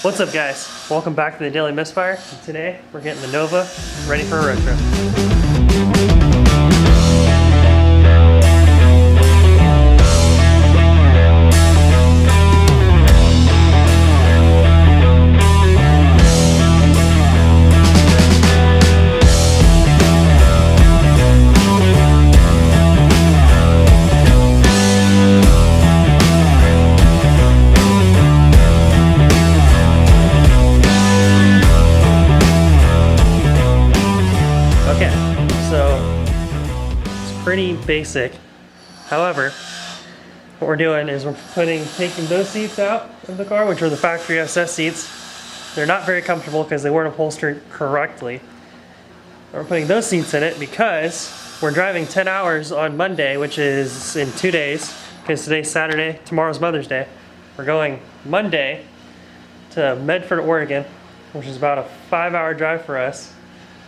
What's up, guys? Welcome back to the Daily Misfire. And today we're getting the Nova ready for a road trip. Pretty basic. However, what we're doing is we're taking those seats out of the car, which are the factory SS seats. They're not very comfortable because they weren't upholstered correctly. We're putting those seats in it because we're driving 10 hours on Monday, which is in 2 days, because today's Saturday, tomorrow's Mother's Day. We're going Monday to Medford, Oregon, which is about a 5-hour drive for us,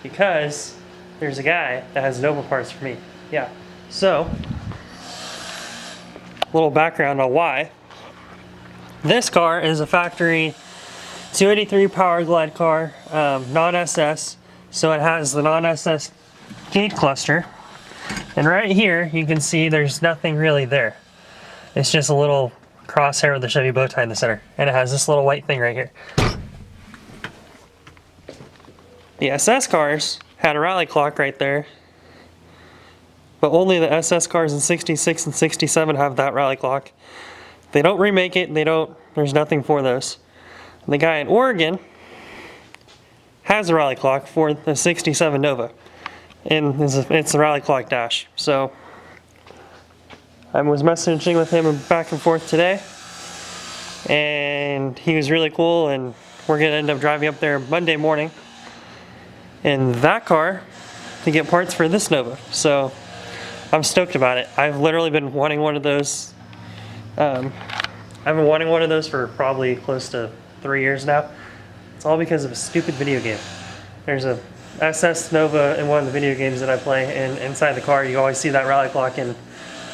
because there's a guy that has Nova parts for me. Yeah, so, a little background on why. This car is a factory 283 Power Glide car, non-SS, so it has the non-SS gate cluster. And right here, you can see there's nothing really there. It's just a little crosshair with a Chevy bow tie in the center. And it has this little white thing right here. The SS cars had a rally clock right there. But only the SS cars in 66 and 67 have that rally clock. They don't remake it, there's nothing for those. The guy in Oregon has a rally clock for the 67 Nova. And it's the rally clock dash. So I was messaging with him back and forth today. And he was really cool, and we're gonna end up driving up there Monday morning in that car to get parts for this Nova. So I'm stoked about it. I've literally been wanting one of those. I've been wanting one of those for probably close to 3 years now. It's all because of a stupid video game. There's a SS Nova in one of the video games that I play, and inside the car you always see that rally clock, and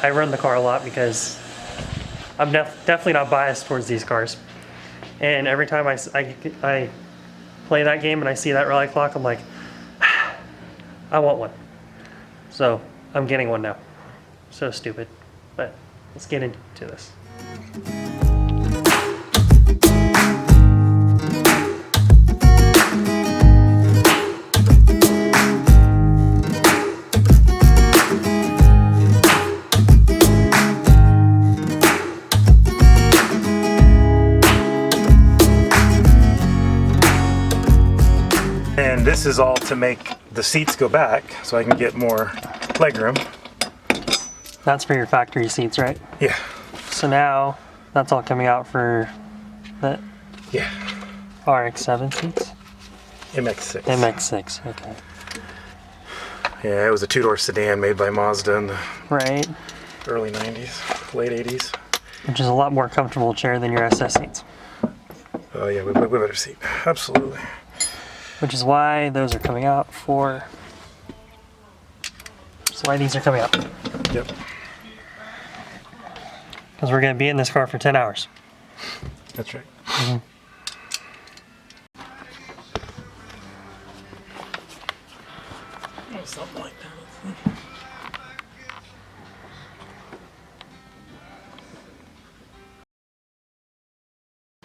I run the car a lot because I'm definitely not biased towards these cars. And every time I play that game and I see that rally clock, I'm like, I want one. So I'm getting one now. So stupid. But let's get into this. And this is all to make the seats go back so I can get more legroom. That's for your factory seats, right? Yeah. So now that's all coming out for the RX-7 seats? MX-6. MX-6, okay. Yeah, it was a two-door sedan made by Mazda in the early 90s, late 80s. Which is a lot more comfortable chair than your SS seats. Oh yeah, we better seat. Absolutely. Which is why those are coming out for... That's why these are coming out. Yep. Because we're going to be in this car for 10 hours. That's right. Mm-hmm. Oh, something like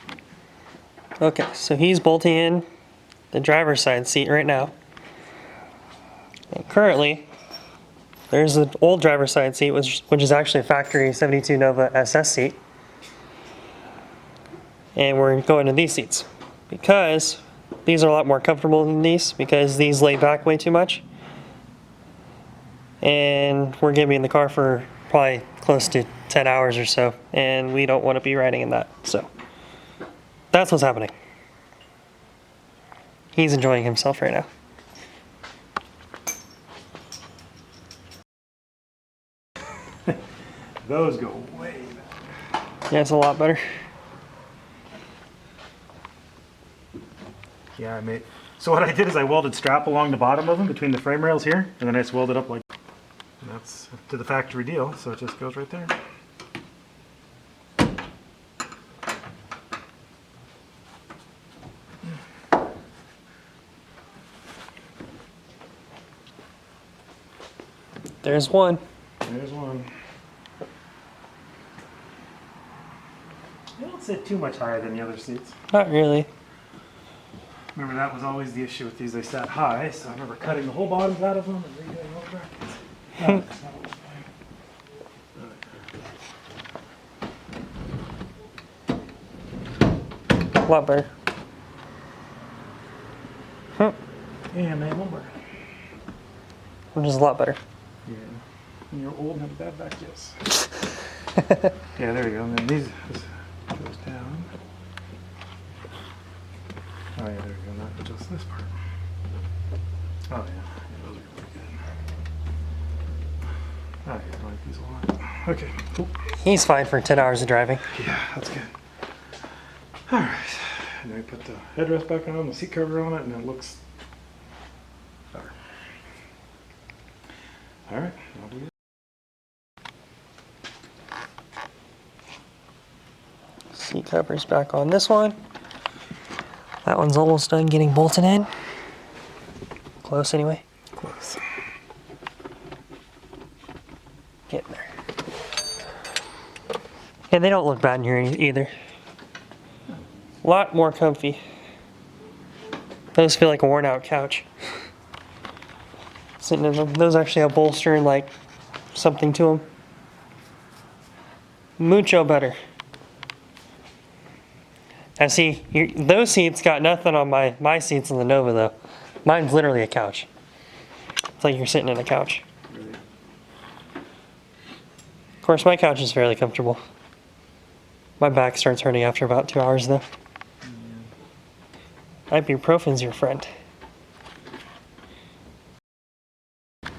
that. Okay, so he's bolting in the driver's side seat right now. And currently, there's the old driver's side seat, which is actually a factory 72 Nova SS seat. And we're going to these seats because these are a lot more comfortable than these, because these lay back way too much. And we're going to be in the car for probably close to 10 hours or so, and we don't want to be riding in that. So that's what's happening. He's enjoying himself right now. Those go way back. Yeah, it's a lot better. Yeah, I made. So what I did is I welded strap along the bottom of them between the frame rails here, and then I just welded up like. And that's to the factory deal, so it just goes right there. There's one. There's one. They don't sit too much higher than the other seats. Not really. Remember, that was always the issue with these. They sat high, so I remember cutting the whole bottoms out of them and redoing all the brackets. Oh, that's not what I'm buying. A lot better. And they have one more. Which is a lot better. Yeah. When you're old and have a bad back, yes. Yeah, there you go. And then this goes down. Oh yeah, there we go. Not just this part. Oh yeah, those are pretty good. Oh yeah, I like these a lot. Okay, cool. He's fine for 10 hours of driving. Yeah, that's good. All right, and then we put the headrest back on, the seat cover on it, and it looks better. All right, I'll do it. Seat covers back on this one. That one's almost done getting bolted in. Close anyway. Close. Getting there. Yeah, they don't look bad in here either. A lot more comfy. Those feel like a worn out couch. Sitting in them. Those actually have bolster and like something to them. Mucho better. Now see, those seats got nothing on my seats in the Nova though. Mine's literally a couch. It's like you're sitting in a couch. Really? Of course, my couch is fairly comfortable. My back starts hurting after about 2 hours though. Ibuprofen's your friend. Ah,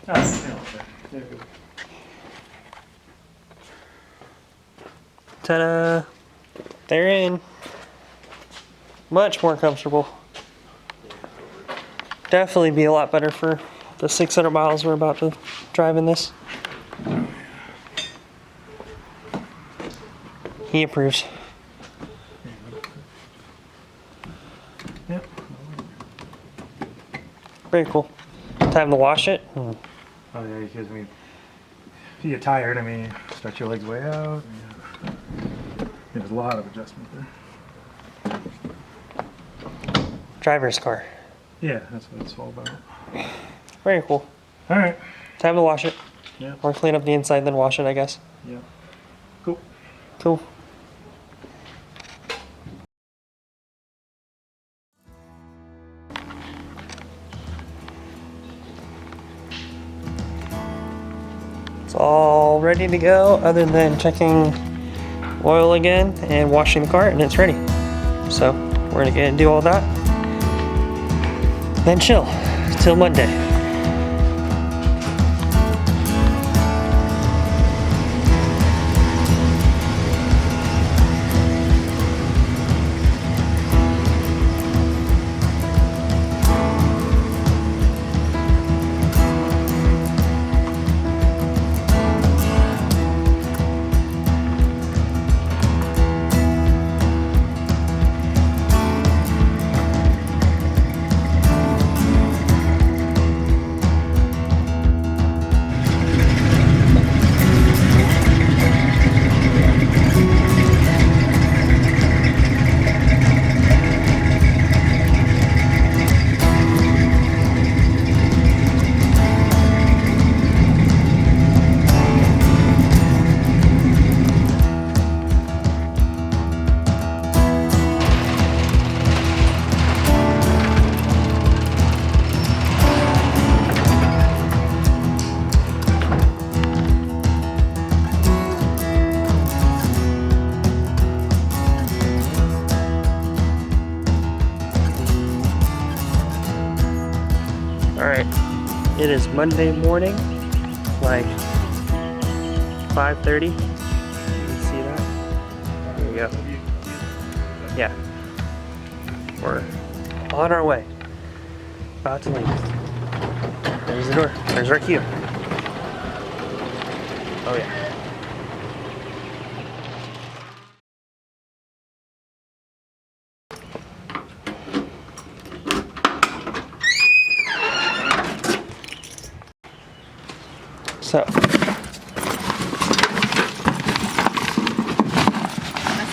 yeah, okay. There we go. Ta-da! They're in. Much more comfortable. Definitely be a lot better for the 600 miles we're about to drive in this. He approves. Yep. Very cool. Time to wash it. Oh yeah, because if you get tired, I mean, you stretch your legs way out. Yeah. There's a lot of adjustment there. Driver's car. Yeah, that's what it's all about. Very cool. All right. Time to wash it. Yeah. Or clean up the inside, then wash it, I guess. Yeah. Cool. Cool. It's all ready to go, other than checking oil again and washing the car, and it's ready. So we're gonna get and do all that. Then chill till Monday. Alright, it is Monday morning, like 5:30. You see that? There we go. Yeah. We're on our way. About to leave. There's the door. There's our cue. Oh yeah. So, That's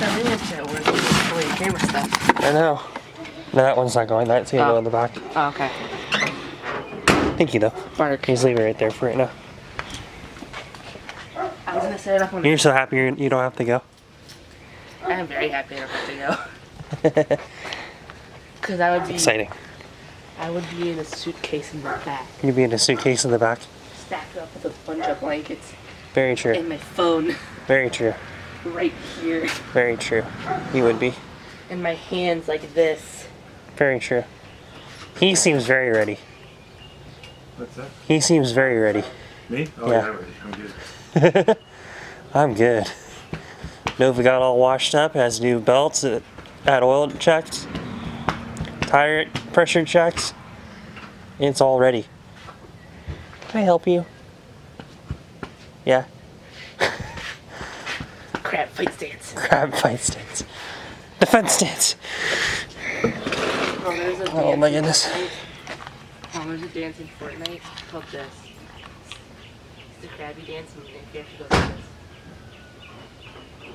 how they have to work with the camera stuff. I know. No, that one's not going. That's gonna go in the back. Oh, okay. Thank you, though. Bark. He's leaving it right there for right now. I was gonna set it up on. You're so happy you don't have to go. I am very happy I don't have to go. Cause I would be Exciting. I would be in a suitcase in the back, You'd be in a suitcase in the back. stacked up with a bunch of blankets Very true. and my phone Very true. right here, Very true. You would be. and my hands like this. Very true. He seems very ready. What's that? He seems very ready. Me? Oh Yeah. yeah, I'm ready. I'm good. I'm good. Nova got all washed up, has new belts, had oil checks, tire pressure checks. It's all ready. Can I help you? Yeah. Crab fight stance. Crab fight stance. Defense stance. Oh, there's a Oh my dance goodness. in Fortnite. Oh, there's a dance in Fortnite called this. It's the crabby dance, and if you have to go through this.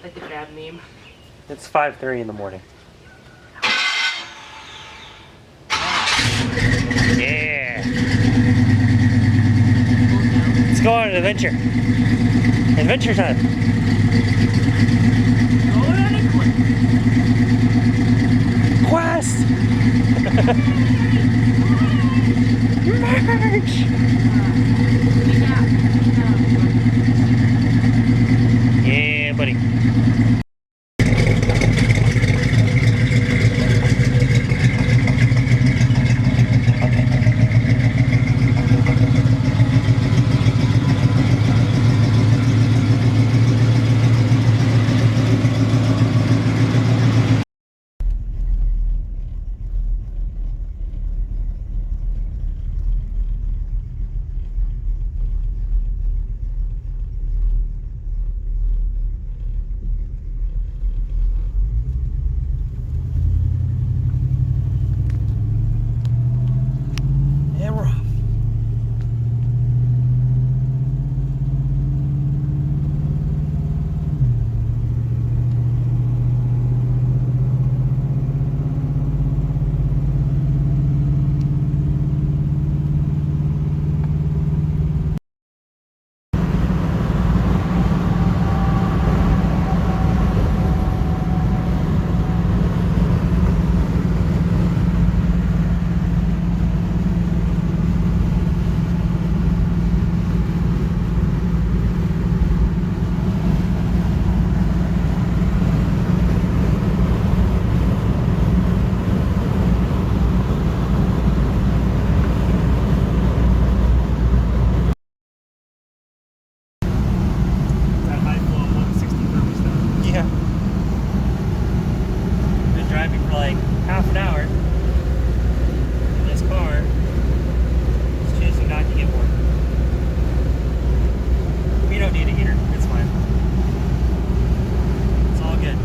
Like the crab meme. It's 5:30 in the morning. Yeah. Let's go on an adventure. Adventure time. Quest! Merch! Yeah, buddy. And we're off. That high flow 160 purpose there. Yeah. Been driving for like half an hour in this car. Just choosing not to get warm. We don't need a heater. It's fine. It's all good.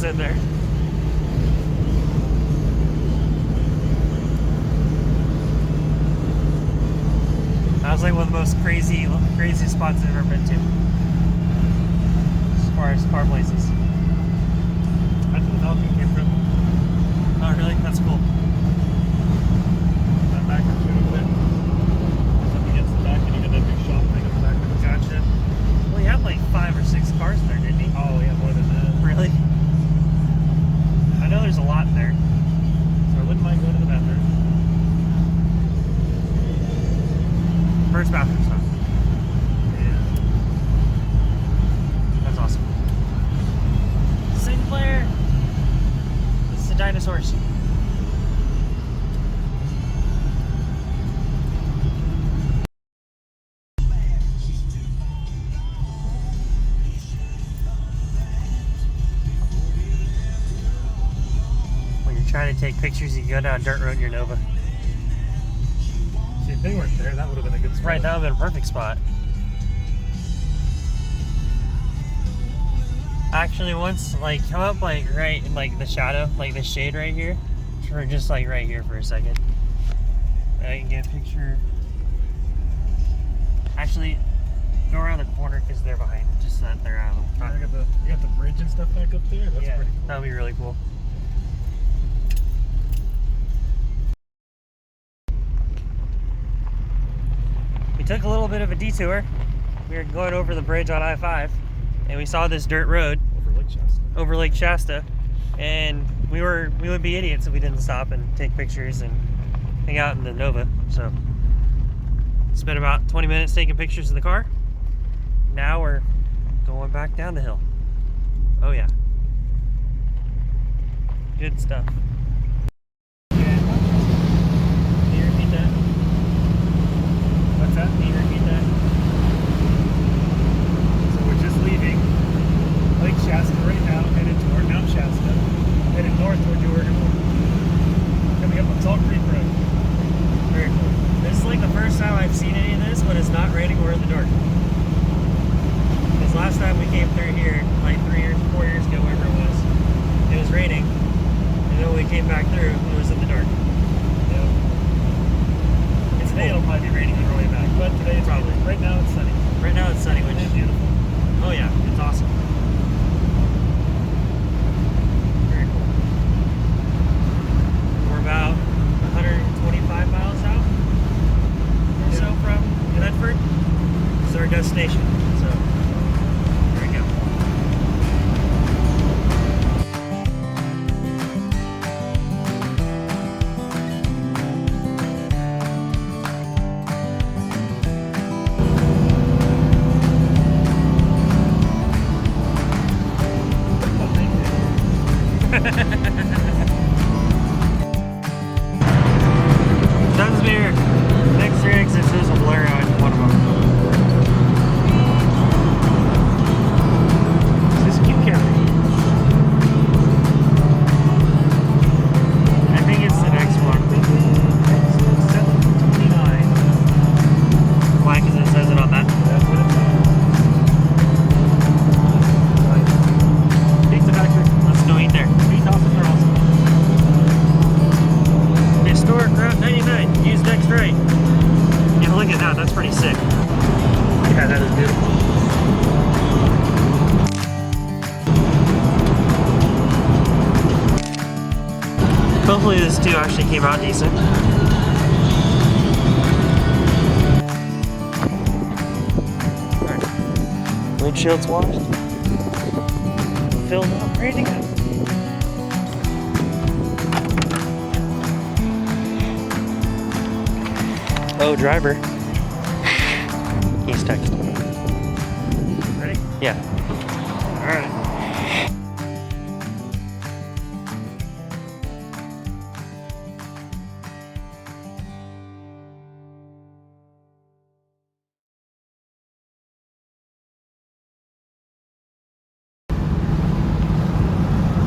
in there. That was like one of the most craziest spots I've ever been to. As far as car places. That's where the Falcon came from. Oh really? That's cool. That back of the there. Up against the back, and you got that big shop thing on the back of the Gotcha. Well, he had like 5 or 6 cars there, didn't he? Oh, yeah, more than that. Really? I know there's a lot there. So I wouldn't mind going to the bathroom. First bathroom stop. Yeah. That's awesome. Sinclair! This is the dinosaurs. When you're trying to take pictures, you go down dirt road in your Nova. See, if they weren't there, that would have been a good spot. Right, that would have been a perfect spot. Actually, once, like, come up, like, right in, like, the shadow, like, the shade right here. Or just, like, right here for a second. I can get a picture. Actually, go around the corner because they're behind. Just so that they're out of the front. You got the bridge and stuff back up there? That's Yeah, pretty cool. that would be really cool. We took a little bit of a detour. We were going over the bridge on I-5, and we saw this dirt road over Lake Shasta, and we would be idiots if we didn't stop and take pictures and hang out in the Nova. So spent about 20 minutes taking pictures of the car. Now we're going back down the hill. Oh yeah, good stuff. Can you repeat that? What's that? Can you repeat that? So we're just leaving Lake Shasta right now, headed toward Mount Shasta, headed north toward New Oregon. Coming up on Salt Creek Road. Very cool. This is like the first time I've seen any of this when it's not raining or in the dark. Because last time we came through here, like 4 years ago, whatever it was raining. And then when we came back through, it was in the dark. Yep. It's Today it'll cool. probably be raining on the way back, but today it's Probably. Right now it's sunny. Right now it's sunny, which It's beautiful. oh yeah, it's awesome. Very cool. We're about 125 miles out or so from Medford. This is our destination. So there we go. Dunsmuir. Next 3 exits, there's a blur on one of them. Is this Q County? I think it's the next one. 729. Why? Because it says it on that. That's what it's on. Pizza Factory. Let's go eat there. Meat sauces are awesome. Historic Route 99. Use next right. Yeah, look at that. That's pretty sick. Yeah, that is beautiful. Hopefully this too actually came out decent. Alright. Windshield's washed. Filled up, ready to go. Oh, driver. He's texting. Ready? Yeah. Alright.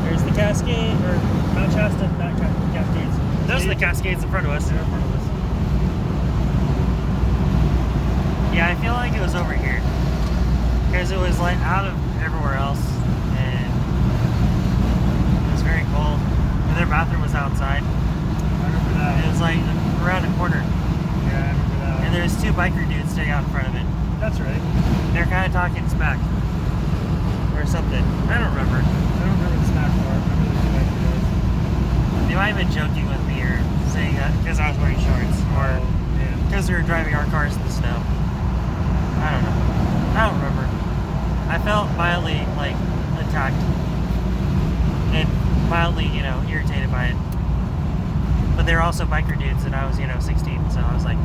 There's the Cascade, or Mount Shasta, not Cascades. Those are the Cascades in front of us. They're in front of us. Yeah, I feel like it was over here. Because it was like out of everywhere else. And bathroom was outside. I remember that. It was like around the corner. Yeah, I remember that. And there's two biker dudes sitting out in front of it. That's right. They're kind of talking smack. Or something. I don't remember. I don't remember the smack part. I remember the two biker guys. They might have been joking with me or saying that because I was wearing shorts. Or Yeah. because we were driving our cars in the snow. I don't know. I don't remember. I felt mildly, like, attacked. And mildly, you know, irritated by it. But they were also biker dudes and I was, 16. So I was like,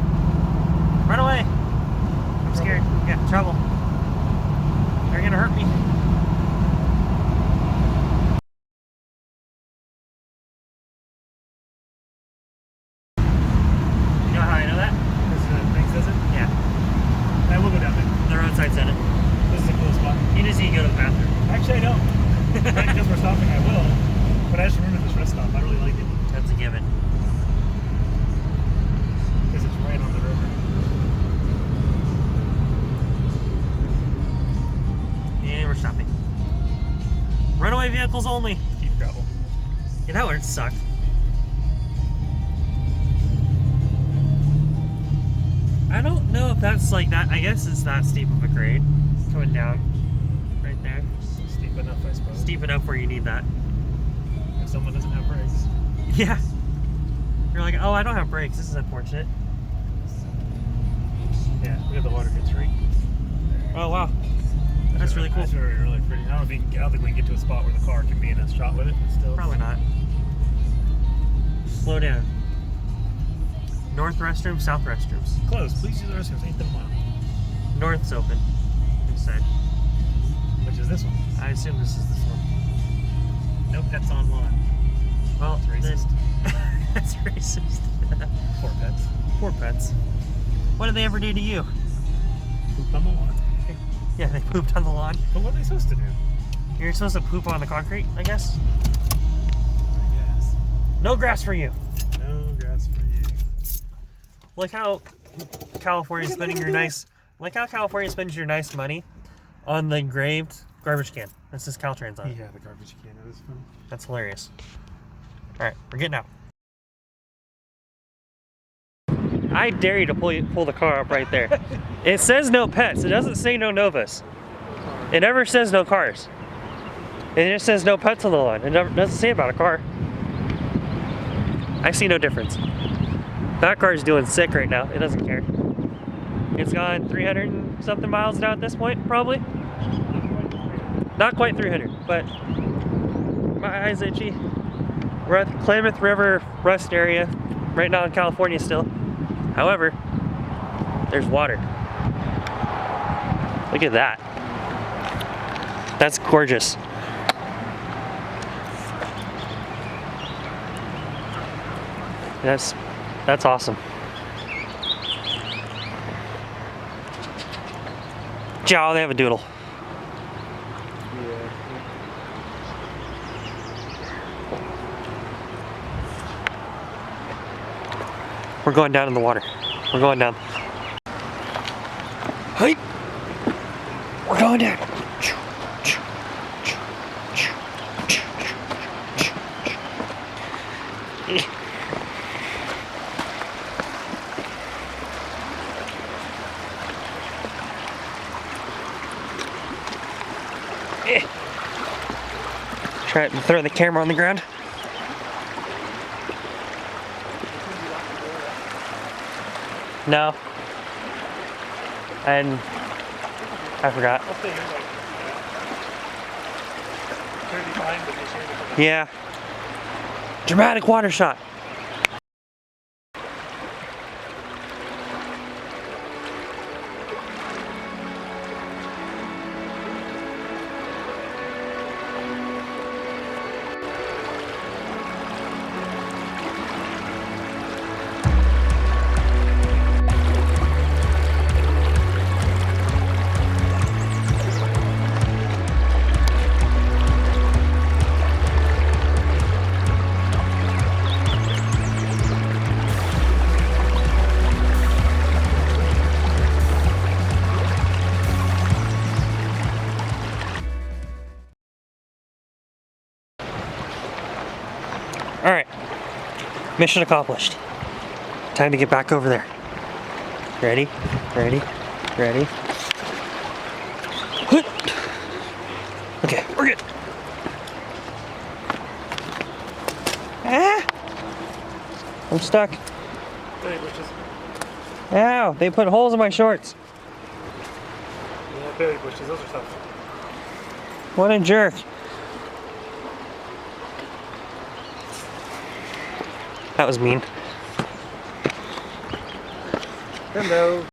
run away. I'm scared. Yeah, trouble. They're gonna hurt me. You know how I know that? This thing says it? Yeah. I will go down there. The roadside center. This is a cool spot. You just need to go to the bathroom. Actually, I don't. Right, because we're stopping, I will. But I just remember this rest stop. I really like it. That's a given. Because it's right on the river. And we're stopping. Runaway vehicles only. Deep gravel. Yeah, that would suck. I don't know if that's like that. I guess it's that steep of a grade. Going down. Right there. Steep enough, I suppose. Steep enough where you need that. If someone doesn't have brakes. Yeah. You're like, oh, I don't have brakes. This is unfortunate. Yeah, look at the water gets right. Oh, wow. That's really cool. That's really, really pretty. I don't think we can get to a spot where the car can be in a shot with it, but still. Probably not. Slow down. North restrooms, south restrooms. Close. Please use the restrooms. Ain't them loud. North's open. Inside. Which is this one? I assume this is this one. No pets on lawn. Well, It's racist. That's racist. Poor pets. Poor pets. What did they ever do to you? Pooped on the lawn. Yeah, they pooped on the lawn. But what are they supposed to do? You're supposed to poop on the concrete, I guess? I guess. No grass for you. No grass for you. Like how California spending your nice, California spends your nice money on the engraved garbage can. That says Caltrans on it. Yeah, the garbage can. That is fun. That's hilarious. All right, we're getting out. I dare you to pull the car up right there. It says no pets. It doesn't say no Novas. It never says no cars. It just says no pets on the lawn. It never doesn't say about a car. I see no difference. That car is doing sick right now. It doesn't care. It's gone 300 and something miles an hour at this point, probably. Not quite 300, but my eyes itchy. We're at the Klamath River Rust area right now in California still. However, there's water. Look at that. That's gorgeous. That's awesome. Jow, they have a doodle. We're going down in the water. We're going down. Hey! We're going down. Try to throw the camera on the ground. No. And I forgot. Yeah. Dramatic water shot. Alright. Mission accomplished. Time to get back over there. Ready? Ready? Ready? Okay, we're good. Ah! I'm stuck. Hey, bushes. Ow! They put holes in my shorts. Yeah, berry bushes, those are tough. What a jerk. That was mean. Hello.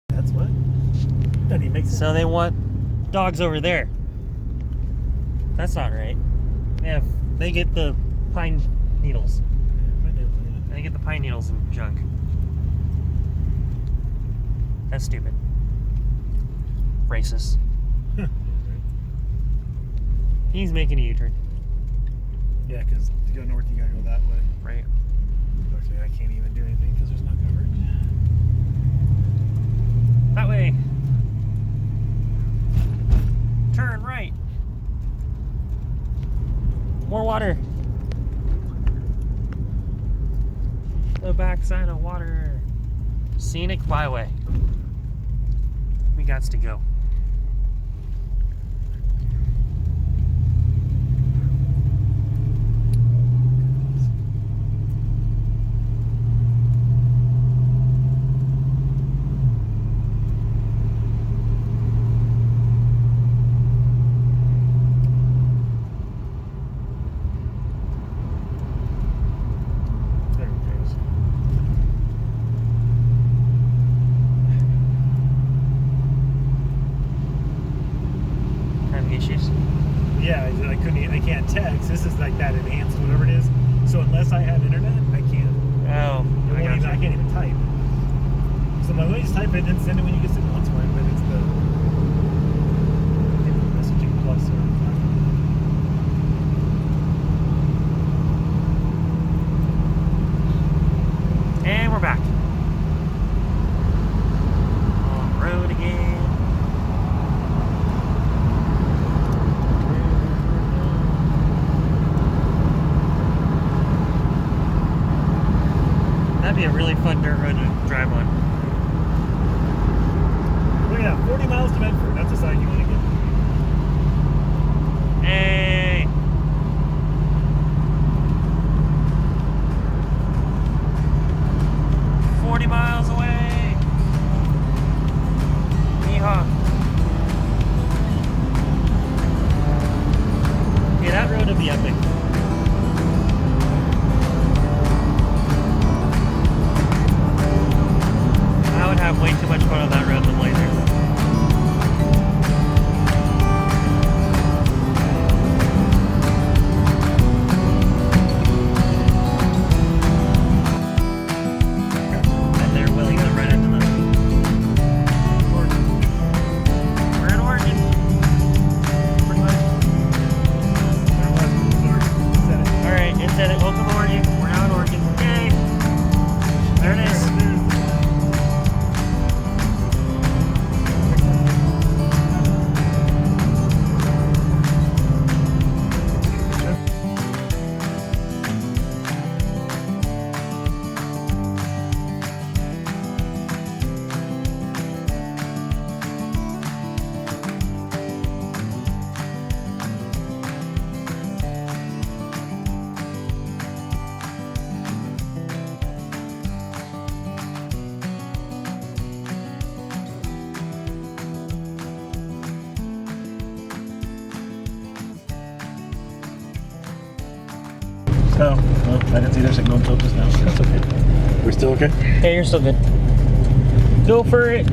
That's what? Doesn't even make sense. So they want dogs over there. That's not right. They get the pine needles. They get the pine needles and junk. That's stupid. Racist. He's making a U-turn. Yeah, because to go north, you gotta go that way. Right. Okay, I can't even do anything because there's not coverage. That way. Turn right. More water. The backside of water. Scenic byway. We gots to go. There it goes. Having issues? Yeah, I couldn't. I can't text. This is like that enhanced, whatever it is. So unless I have internet, I can't. Oh, I can't even type. So my way is type it and then send it when you get signal. That's fine, but it's the messaging plus or And we're back. On the road again. That'd be a really fun dirt road to drive on. Look at that, 40 miles to Medford. That's the side you want to get. Hey! Miles away. Yeehaw. Yeah, that road would be epic. I would have way too much fun on that road with lasers. Oh, well, I didn't see their signal until just now. That's okay. We're still okay? Yeah, you're still good. Go for it.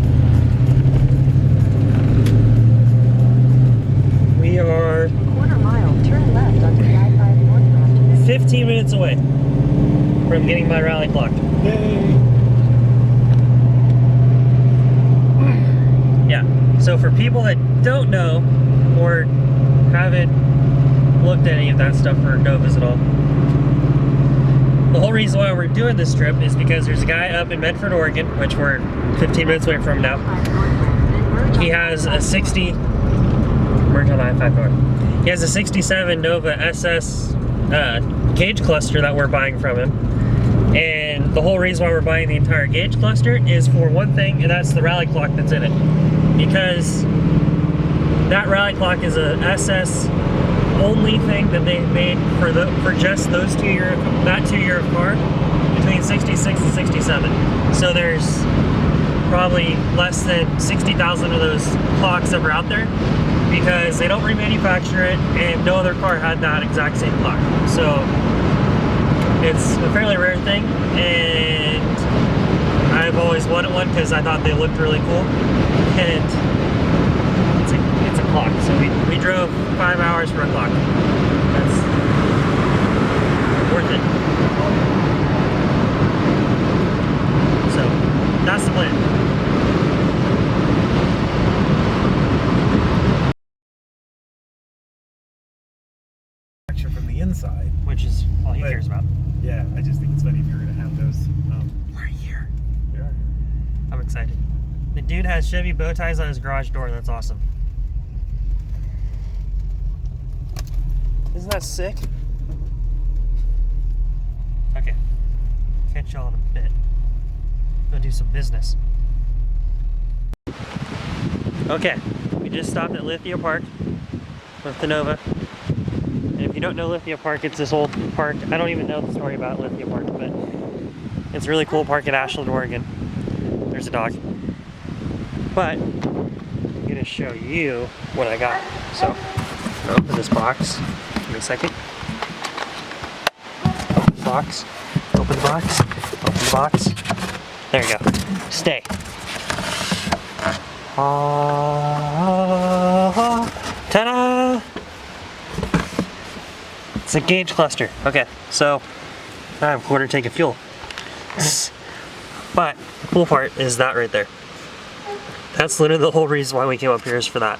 We are Quarter mile, turn left onto the I-5 northbound. 15 minutes away from getting my rally clocked. Yay! Yeah, so for people that don't know or haven't looked at any of that stuff for Novas at all, the whole reason why we're doing this trip is because there's a guy up in Medford, Oregon, which we're 15 minutes away from now. He has a 60, merge on drive that car. He has a 67 Nova SS gauge cluster that we're buying from him. And the whole reason why we're buying the entire gauge cluster is for one thing, and that's the rally clock that's in it. Because that rally clock is a SS only thing that they made for just those 2 year of car between 66 and 67. So there's probably less than 60,000 of those clocks ever out there because they don't remanufacture it, and no other car had that exact same clock. So it's a fairly rare thing, and I've always wanted one because I thought they looked really cool. And it's a clock. So we drove 5 hours for a clock. That's worth it. So that's the plan. From the inside, Which is all he cares about. Yeah, I just think it's funny if you're gonna have those. We're here. Yeah. I'm excited. The dude has Chevy bow ties on his garage door. That's awesome. Isn't that sick? Okay. Catch y'all in a bit. Go do some business. Okay. We just stopped at Lithia Park with the Nova. And if you don't know Lithia Park, it's this old park. I don't even know the story about Lithia Park, but it's a really cool park in Ashland, Oregon. There's a dog. But I'm gonna show you what I got. So I'm gonna open this box. Give me a second. Open the box. Open the box. Open the box. There you go. Stay. Ta-da! It's a gauge cluster. Okay, so I have a quarter tank of fuel. But the cool part is that right there. That's literally the whole reason why we came up here is for that.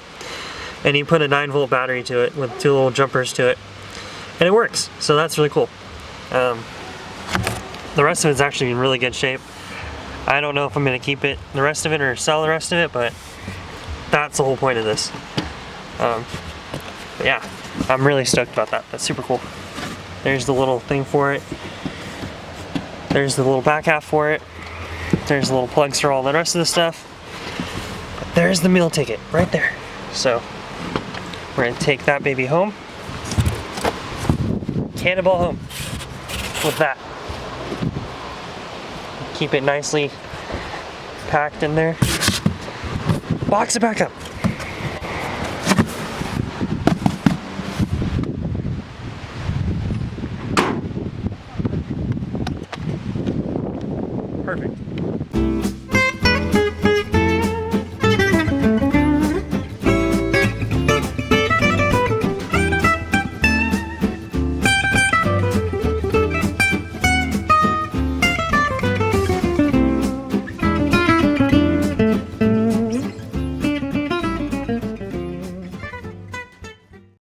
And you put a 9-volt battery to it with 2 little jumpers to it, and it works. So that's really cool. The rest of it's actually in really good shape. I don't know if I'm gonna keep it, the rest of it, or sell the rest of it, but that's the whole point of this. But yeah, I'm really stoked about that. That's super cool. There's the little thing for it. There's the little back half for it. There's the little plugs for all the rest of the stuff. But there's the meal ticket right there. So we're gonna take that baby home. Cannonball home with that. Keep it nicely packed in there. Box it back up.